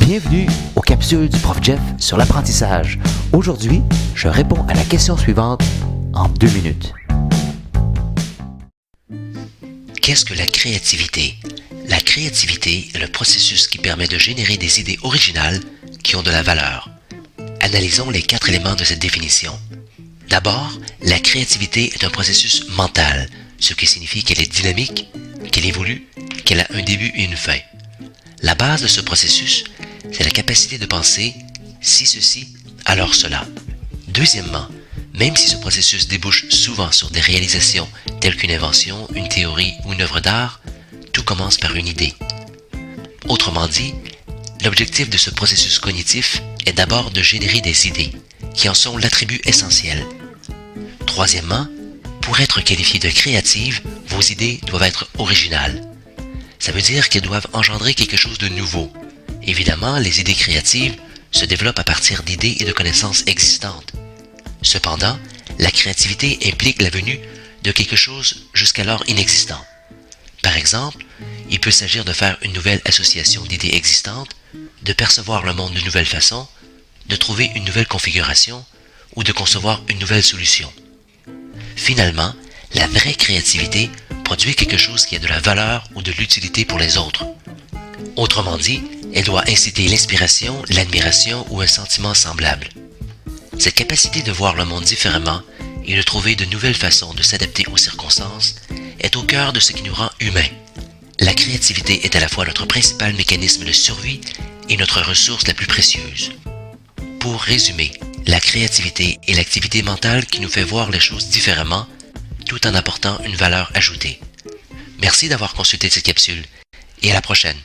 Bienvenue aux capsules du Prof Jeff sur l'apprentissage. Aujourd'hui, je réponds à la question suivante en 2 minutes. Qu'est-ce que la créativité? La créativité est le processus qui permet de générer des idées originales qui ont de la valeur. Analysons les 4 éléments de cette définition. D'abord, la créativité est un processus mental, ce qui signifie qu'elle est dynamique, qu'elle évolue, qu'elle a un début et une fin. La base de ce processus, c'est la capacité de penser « si ceci, alors cela ». Deuxièmement, même si ce processus débouche souvent sur des réalisations telles qu'une invention, une théorie ou une œuvre d'art, tout commence par une idée. Autrement dit, l'objectif de ce processus cognitif est d'abord de générer des idées, qui en sont l'attribut essentiel. Troisièmement, pour être qualifiées de créatives, vos idées doivent être originales. Ça veut dire qu'elles doivent engendrer quelque chose de nouveau. Évidemment, les idées créatives se développent à partir d'idées et de connaissances existantes. Cependant, la créativité implique la venue de quelque chose jusqu'alors inexistant. Par exemple, il peut s'agir de faire une nouvelle association d'idées existantes, de percevoir le monde d'une nouvelle façon, de trouver une nouvelle configuration ou de concevoir une nouvelle solution. Finalement, la vraie créativité produit quelque chose qui a de la valeur ou de l'utilité pour les autres. Autrement dit, elle doit inciter l'inspiration, l'admiration ou un sentiment semblable. Cette capacité de voir le monde différemment et de trouver de nouvelles façons de s'adapter aux circonstances est au cœur de ce qui nous rend humains. La créativité est à la fois notre principal mécanisme de survie et notre ressource la plus précieuse. Pour résumer, la créativité est l'activité mentale qui nous fait voir les choses différemment tout en apportant une valeur ajoutée. Merci d'avoir consulté cette capsule et à la prochaine.